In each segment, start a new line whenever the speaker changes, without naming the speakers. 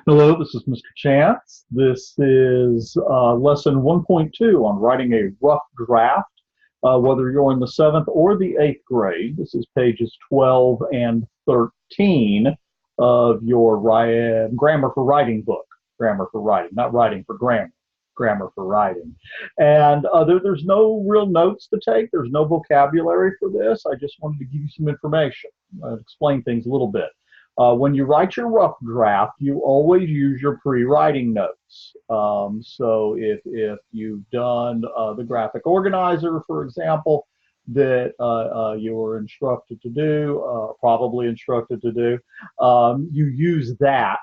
Hello, this is Mr. Chance. This is lesson 1.2 on writing a rough draft, whether you're in the 7th or the 8th grade. This is pages 12 and 13 of your Grammar for Writing book. Grammar for Writing, not writing for grammar, grammar for writing. And there's no real notes to take. There's no vocabulary for this. I just wanted to give you some information, explain things a little bit. When you write your rough draft, you always use your pre-writing notes. So if you've done the graphic organizer, for example, that you were instructed to do, probably instructed to do, you use that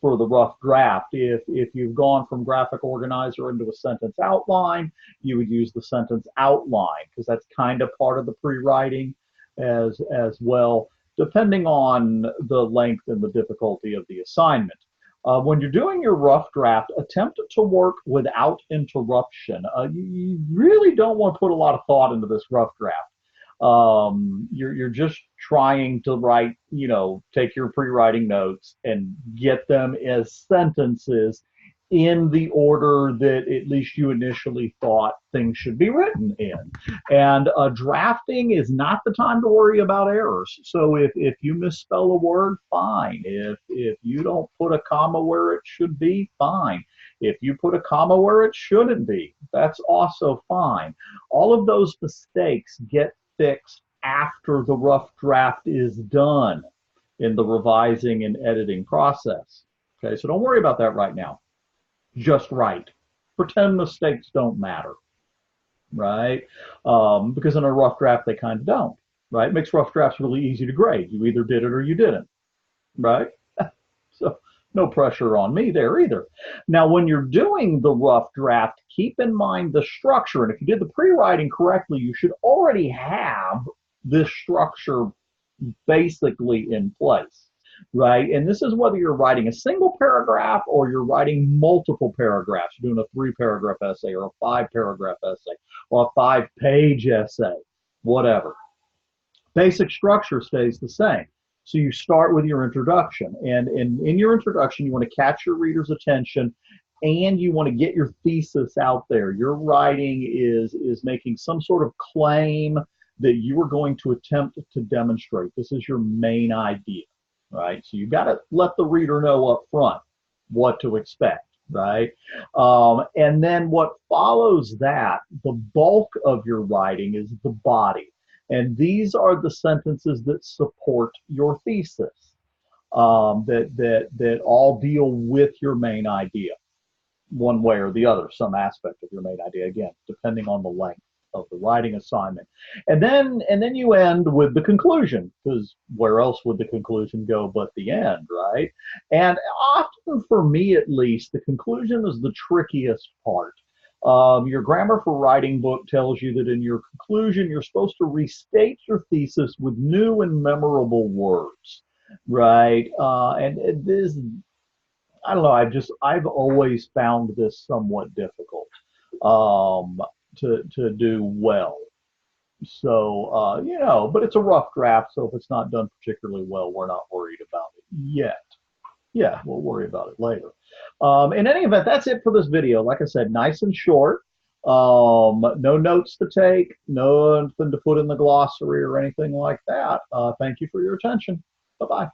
for the rough draft. If you've gone from graphic organizer into a sentence outline, you would use the sentence outline because that's kind of part of the pre-writing as well, depending on the length and the difficulty of the assignment. When you're doing your rough draft, attempt to work without interruption. You really don't want to put a lot of thought into this rough draft. You're just trying to write, take your pre-writing notes and get them as sentences in the order that at least you initially thought things should be written in. And drafting is not the time to worry about errors. So if you misspell a word, fine. If you don't put a comma where it should be, fine. If you put a comma where it shouldn't be, that's also fine. All of those mistakes get fixed after the rough draft is done in the revising and editing process. Okay, so don't worry about that right now. Just write. Pretend mistakes don't matter, right? Because in a rough draft, they kind of don't, right? It makes rough drafts really easy to grade. You either did it or you didn't, right? So no pressure on me there either. Now, when you're doing the rough draft, keep in mind the structure. And if you did the pre-writing correctly, you should already have this structure basically in place, right? And this is whether you're writing a single paragraph or you're writing multiple paragraphs. You're doing a 3-paragraph essay or a 5-paragraph essay or a 5-page essay, whatever. Basic structure stays the same. So you start with your introduction. And in your introduction, you want to catch your reader's attention and you want to get your thesis out there. Your writing is making some sort of claim that you are going to attempt to demonstrate. This is your main idea, right? So you got to let the reader know up front what to expect, right? And then what follows that, the bulk of your writing is the body. And these are the sentences that support your thesis, that all deal with your main idea, one way or the other, some aspect of your main idea, again, depending on the length of the writing assignment. And then you end with the conclusion, because where else would the conclusion go but the end, right? And often, for me at least, the conclusion is the trickiest part. Your Grammar for Writing book tells you that in your conclusion, you're supposed to restate your thesis with new and memorable words, right? And this, I don't know, I've always found this somewhat difficult to do well. So, but it's a rough draft, so if it's not done particularly well, we're not worried about it yet. Yeah, we'll worry about it later. In any event, that's it for this video. Like I said, nice and short. No notes to take, nothing to put in the glossary or anything like that. Thank you for your attention. Bye-bye.